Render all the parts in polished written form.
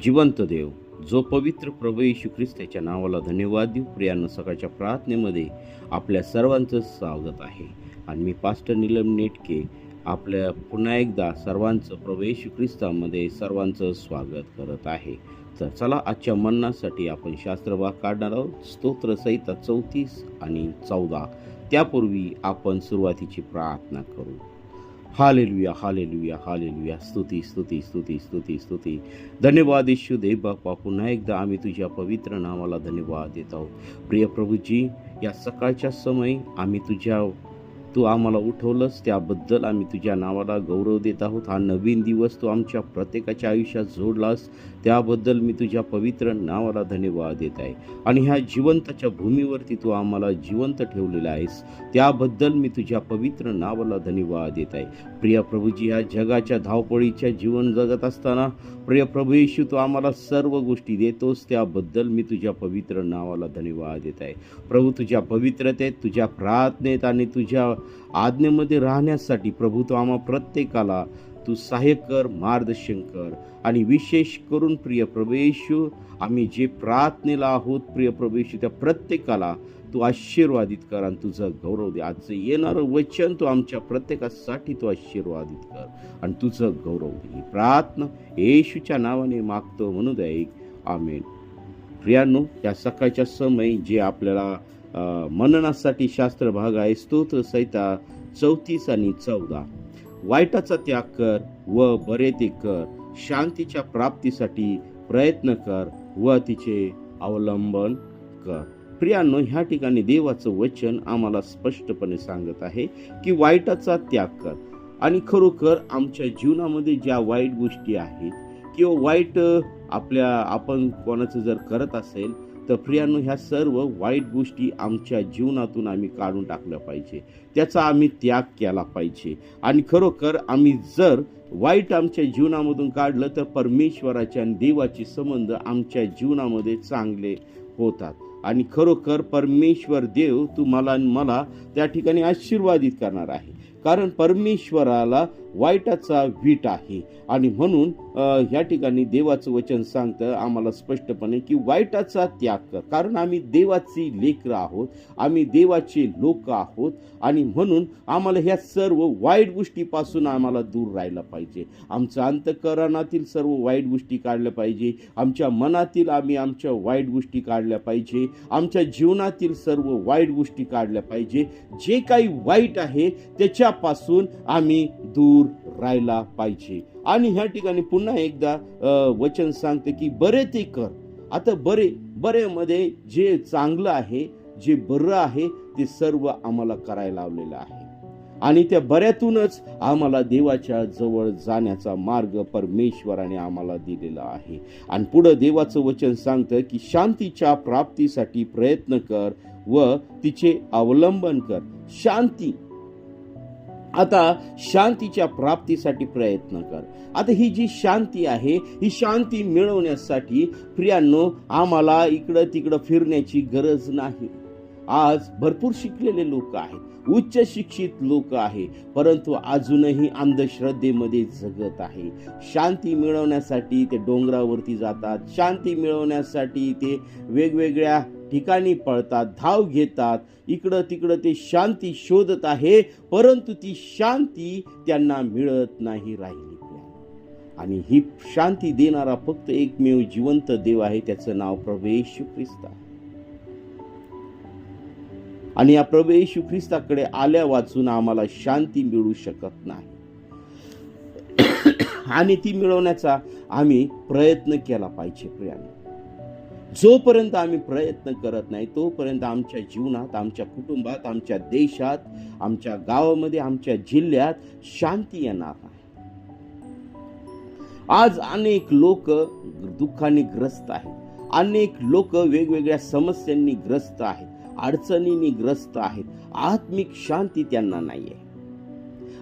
जिवंत देव, जो पवित्र प्रभू येशू ख्रिस्ताच्या नावाला धन्यवाद देऊ. प्रियांनो, सकाळच्या प्रार्थनेमध्ये आपल्या सर्वांचं स्वागत आहे. आणि मी पास्टर नीलम नेटके आपल्या पुन्हा एकदा सर्वांचं प्रभू येशू ख्रिस्तामध्ये सर्वांचं स्वागत करत आहे. तर चला, आजच्या मननासाठी आपण शास्त्रभाग काढणार आहोत, स्तोत्रसंहिता 34 आणि 14. त्यापूर्वी आपण सुरुवातीची प्रार्थना करू. Hallelujah, hallelujah, hallelujah. स्तुती, स्तुती, स्तुती, स्तुती, स्तुती. धन्यवाद येशू देव बाप्पा, पुन्हा एकदा आम्ही तुझ्या पवित्र नावाला धन्यवाद देत आहोत. प्रिय प्रभूजी, या सकाळच्या समय तू आम्हाला उठवलंस, त्याबद्दल आम्ही तुझ्या नावाला गौरव देत आहोत. हा नवीन दिवस तू आमच्या प्रत्येकाच्या आयुष्यात जोडलास, त्याबद्दल मी तुझ्या पवित्र नावाला धन्यवाद देत आहे. आणि ह्या जिवंताच्या भूमीवरती तू आम्हाला जिवंत ठेवलेला आहेस, त्याबद्दल मी तुझ्या पवित्र नावाला धन्यवाद देत आहे. प्रिय प्रभूजी, ह्या जगाच्या धावपळीच्या जीवन जगत असताना प्रिय प्रभू येशू, तू आम्हाला सर्व गोष्टी देतोस, त्याबद्दल मी तुझ्या पवित्र नावाला धन्यवाद देत आहे. प्रभू, तुझ्या पवित्रतेत, तुझ्या प्रार्थनेत आणि तुझ्या आज्ञेमध्ये राहण्यासाठी प्रभू तू आम्हा प्रत्येकाला तू सहाय्य कर, मार्गदर्शन कर. आणि विशेष करून प्रिय प्रभू येशू, आम्ही जे प्रार्थनेला आहोत प्रिय प्रभू येशू, त्या प्रत्येकाला तू आशीर्वादित कर आणि तुझं गौरव दे. आजचं येणारं वचन तू आमच्या प्रत्येकासाठी तू आशीर्वादित कर आणि तुझं गौरव दे. ही प्रार्थना येशूच्या नावाने मागतो, म्हणू द्या एक आमेन. प्रियांनो, या सकाळच्या समय जे आपल्याला मननासाठी शास्त्र भाग आहे, स्तोत्रसंहिता 34 आणि 14. वाईटाचा त्याग कर व बरे ते कर, शांतीच्या प्राप्तीसाठी प्रयत्न कर व तिचे अवलंबन कर. प्रियांनो, ह्या ठिकाणी देवाचं वचन आम्हाला स्पष्टपणे सांगत आहे की वाईटाचा त्याग कर. आणि खरोखर आमच्या जीवनामध्ये ज्या वाईट गोष्टी आहेत किंवा वाईट आपण कोणाचं जर करत असेल तर प्रियांनो, ह्या सर्व वाईट गोष्टी आमच्या जीवनातून आम्ही काढून टाकल्या पाहिजे, त्याचा आम्ही त्याग केला पाहिजे. आणि खरोखर आम्ही जर वाईट आमच्या जीवनामधून काढलं तर परमेश्वराचे आणि देवाचे संबंध आमच्या जीवनामध्ये चांगले होतात. आणि खरोखर परमेश्वर देव मला त्या ठिकाणी आशीर्वादित करणार आहे, कारण परमेश्वराला वाईटाचा वीट आहे. आणि म्हणून ह्या ठिकाणी देवाचं वचन सांगतं आम्हाला स्पष्टपणे की वाईटाचा त्याग कर, कारण आम्ही देवाची लेकरं आहोत, आम्ही देवाचे लोक आहोत. आणि म्हणून आम्हाला ह्या सर्व वाईट गोष्टीपासून आम्हाला दूर राहायला पाहिजे. आमच्या अंतःकरणातील सर्व वाईट गोष्टी काढल्या पाहिजे, आमच्या मनातील आमच्या वाईट गोष्टी काढल्या पाहिजे, आमच्या जीवनातील सर्व वाईट गोष्टी काढल्या पाहिजे. जे काही वाईट आहे त्याच्यापासून आम्ही दूर राहायला पाहिजे. आणि ह्या ठिकाणी पुन्हा एकदा वचन सांगते की बरे ते कर. आता बरे मध्ये जे चांगलं आहे, जे बरं आहे, ते सर्व आम्हाला करायला लावलेलं आहे. आणि त्या बऱ्यातूनच आम्हाला देवाच्या जवळ जाण्याचा मार्ग परमेश्वराने आम्हाला दिलेला आहे. आणि पुढे देवाचं वचन सांगतं की शांतीच्या प्राप्तीसाठी प्रयत्न कर व तिचे अवलंबन कर. आता शांतीच्या प्राप्तीसाठी प्रयत्न कर. आता ही जी शांती आहे, ही शांती मिळवण्यासाठी प्रियांनो आम्हाला इकडं तिकडं फिरण्याची गरज नाही. आज भरपूर शिकलेले लोक आहेत, उच्च शिक्षित लोक आहे, परंतु अजूनही अंधश्रद्धेमध्ये जगत आहे. शांती मिळवण्यासाठी ते डोंगरावरती जातात, शांती मिळवण्यासाठी ते वेगवेगळ्या ठिकाणी पळतात, धाव घेतात, इकडं तिकडं ते शांती शोधत आहे, परंतु ती शांती त्यांना मिळत नाही राहिली. आणि ही शांती देणारा फक्त एकमेव जिवंत देव आहे, त्याचं नाव प्रभू येशू ख्रिस्त आहे. आणि या प्रभू येशू ख्रिस्ताकडे आल्या वाचून आम्हाला शांती मिळू शकत नाही. आणि ती मिळवण्याचा आम्ही प्रयत्न केला पाहिजे. प्रियांनो, जोपर्यंत आम्ही प्रयत्न करत नाही तोपर्यंत आमच्या जीवनात, आमच्या कुटुंबात, आमच्या देशात, आमच्या गावामध्ये, आमच्या जिल्ह्यात शांती येणार नाही. आज अनेक लोक दुःखाने ग्रस्त आहेत, अनेक लोक वेगवेगळ्या समस्यांनी ग्रस्त आहेत, अडचणींनी ग्रस्त आहेत. आत्मिक शांती त्यांना नाही आहे.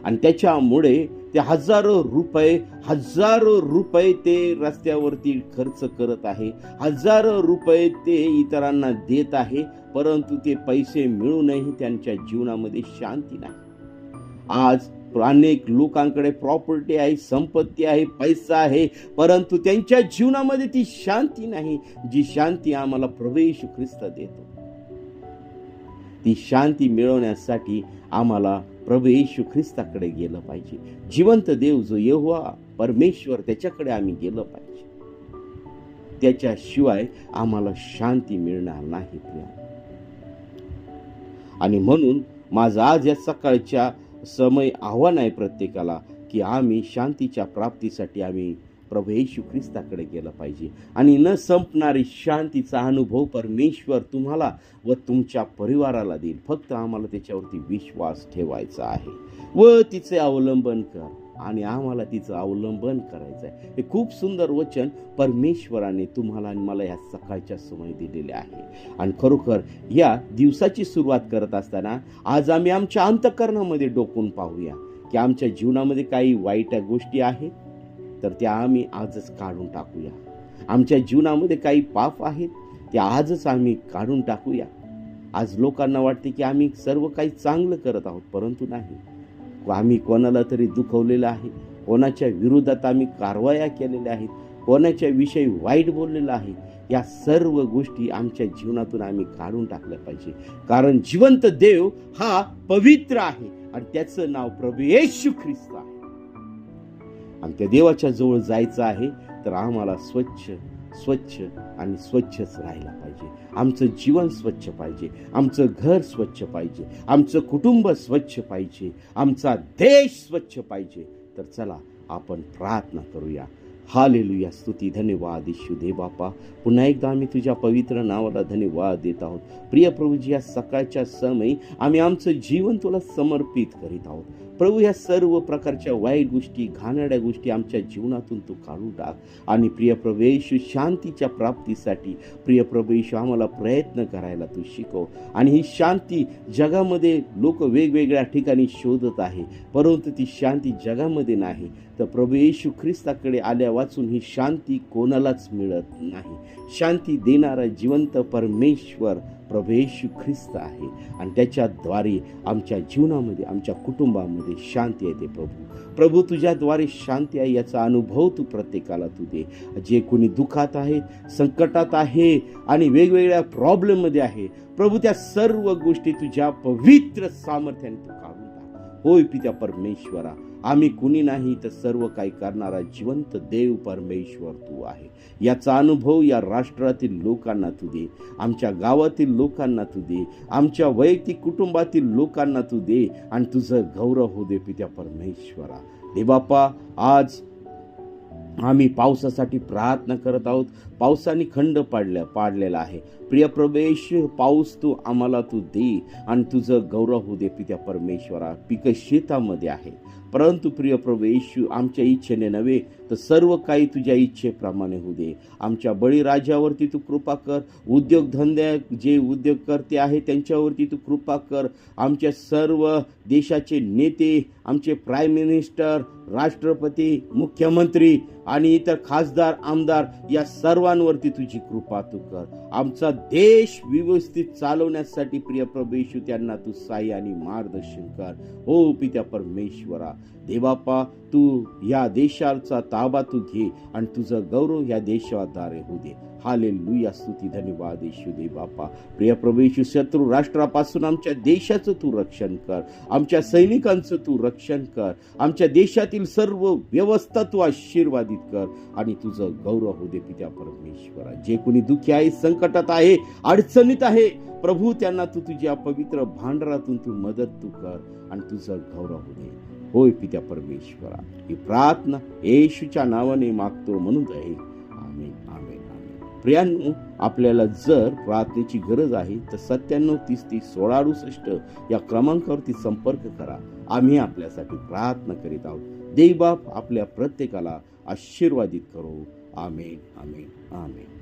आणि त्याच्यामुळे ते हजारो रुपये ते रस्त्यावरती खर्च करत आहे, हजारो रुपये ते इतरांना देत आहे, परंतु ते पैसे मिळूनही त्यांच्या जीवनामध्ये शांती नाही. आज अनेक लोकांकडे प्रॉपर्टी आहे, संपत्ती आहे, पैसा आहे, परंतु त्यांच्या जीवनामध्ये ती शांती नाही, जी शांती आम्हाला प्रभू येशू ख्रिस्त देतो. ती शांती मिळवण्यासाठी आम्हाला प्रभू येशू ख्रिस्ताकडे गेलं पाहिजे. जिवंत देव जो यहोवा परमेश्वर, त्याच्याकडे आम्ही गेलं पाहिजे. त्याच्याशिवाय आम्हाला शांती मिळणार नाही प्रिय. आणि म्हणून माझं आज या सकाळच्या समय आव्हान आहे प्रत्येकाला, की आम्ही शांतीच्या प्राप्तीसाठी आम्ही प्रभू येशू ख्रिस्ताकडे गेलं पाहिजे. आणि न संपणारी शांतीचा अनुभव परमेश्वर तुम्हाला व तुमच्या परिवाराला देईल. फक्त आम्हाला त्याच्यावरती विश्वास ठेवायचा आहे व तिचे अवलंबन कर, आणि आम्हाला तिचं अवलंबन करायचं आहे. हे खूप सुंदर वचन परमेश्वराने तुम्हाला आणि मला या सकाळच्या समय दिलेले आहे. आणि खरोखर या दिवसाची सुरुवात करत असताना आज आम्ही आमच्या अंतःकरणामध्ये डोकून पाहूया की आमच्या जीवनामध्ये काही वाईट गोष्टी आहेत तर त्या आम्ही आजच काढून टाकूया. आमच्या जीवनामध्ये काही पाप आहेत ते आजच आम्ही काढून टाकूया. आज लोकांना वाटते की आम्ही सर्व काही चांगलं करत आहोत, परंतु नाही. आम्ही कोणाला तरी दुखवलेलं आहे, कोणाच्या विरोधात आम्ही कारवाया केलेल्या आहेत, कोणाच्या विषयी वाईट बोललेलं आहे. या सर्व गोष्टी आमच्या जीवनातून आम्ही काढून टाकल्या पाहिजे. कारण जिवंत देव हा पवित्र आहे आणि त्याचं नाव प्रभू येशू ख्रिस्त आहे. आणि त्या देवाच्या जवळ जायचं आहे तर आम्हाला स्वच्छ आणि स्वच्छच राहायला पाहिजे. आमचं जीवन स्वच्छ पाहिजे, आमचं घर स्वच्छ पाहिजे, आमचं कुटुंब स्वच्छ पाहिजे, आमचा देश स्वच्छ पाहिजे. तर चला आपण प्रार्थना करूया. हालेलुया, स्तुती, धन्यवाद येशू दे बापा. पुन्हा एकदा आम्ही तुझ्या पवित्र नावाला धन्यवाद देत आहोत. प्रिय प्रभूजी, या सकाळच्या समयी आम्ही आमचं जीवन तुला समर्पित करीत आहोत. प्रभू, या सर्व प्रकारच्या वाईट गोष्टी, घाणेरड्या गोष्टी आमच्या जीवनातून तू काढून टाक. आणि प्रिय प्रभू येशू, शांतीच्या प्राप्तीसाठी प्रिय प्रभू येशू आम्हाला प्रयत्न करायला तू शिकव. आणि ही शांती जगामध्ये लोक वेगवेगळ्या ठिकाणी शोधत आहे, परंतु ती शांती जगामध्ये नाही. तर प्रभू येशू ख्रिस्ताकडे आल्या वाचून ही शांती कोणालाच मिळत नाही. शांती देणारा जिवंत परमेश्वर प्रभू येशू ख्रिस्त आहे आणि त्याच्याद्वारे आमच्या जीवनामध्ये, आमच्या कुटुंबामध्ये शांती येते. प्रभू तुझ्याद्वारे शांती आहे याचा अनुभव तू प्रत्येकाला तू दे. जे कोणी दुःखात आहे, संकटात आहे आणि वेगवेगळ्या प्रॉब्लेममध्ये आहे, प्रभू त्या सर्व गोष्टी तुझ्या पवित्र सामर्थ्याने तू काढून टाक. होय पित्या परमेश्वरा, आम्ही कुणी नाही तर सर्व काही करणारा जिवंत देव परमेश्वर तू आहे. याचा अनुभव या राष्ट्रातील लोकांना तू दे, आमच्या गावातील लोकांना तू दे, आमच्या वैयक्तिक कुटुंबातील लोकांना तू दे आणि तुझं गौरव होऊ दे पित्या परमेश्वरा. देवापा, आज आम्ही पावसासाठी प्रार्थना करत आहोत. पावसाने खंड पाडलेला आहे. प्रिय प्रभू, पाऊस तू आम्हाला तू दे आणि तुझं गौरव होऊ दे पित्या परमेश्वरा. पिकं शेतामध्ये आहे, परंतु प्रिय प्रभू येशू, आमच्या इच्छेने नव्हे तर सर्व काही तुझ्या इच्छेप्रमाणे होऊ दे. आमच्या बळीराजावरती तू कृपा कर. उद्योगधंदे जे उद्योगकर्ते आहेत त्यांच्यावरती तू कृपा कर. आमच्या सर्व देशाचे नेते, आमचे प्राईम मिनिस्टर, राष्ट्रपती, मुख्यमंत्री आणि इतर खासदार, आमदार या सर्वांवरती तुझी कृपा तू कर. आमचा देश व्यवस्थित चालवण्यासाठी प्रिय प्रभू येशू त्यांना तू सहाय्य आणि मार्गदर्शन कर. हो पित्या परमेश्वरा, देवापा, तू या देशाचा ताबा तू घे आणि तुझं गौरव या देशाद्वारे होऊ दे. हालेलुया, स्तुती, धन्यवाद येशू दे बापा. प्रिय प्रभू येशू, शत्रू राष्ट्रापासून आमच्या देशाचं तू रक्षण कर, आमच्या सैनिकांचं तू रक्षण कर, आमच्या देशातील सर्व व्यवस्था तू आशीर्वादित कर आणि तुझं गौरव होऊ दे पित्या परमेश्वरा. जे कोणी दुःखी आहे, संकटात आहे, अडचणीत आहे, प्रभू त्यांना तू तुझ्या पवित्र भांडारातून तू मदत तू कर आणि तुझं गौरव होऊ दे. होय पित्या परमेश्वरा, ही प्रार्थना येशूच्या नावाने मागतो म्हणून आहे. आमेन, आमेन, आमेन. प्रियांनो, आपल्याला जर प्रार्थनेची गरज आहे तर 97 30 30 16 68 या क्रमांकावरती संपर्क करा. आम्ही आपल्यासाठी प्रार्थना करीत आहोत. देव बाप आपल्या प्रत्येकाला आशीर्वादित करो. आमेन, आमेन, आमेन.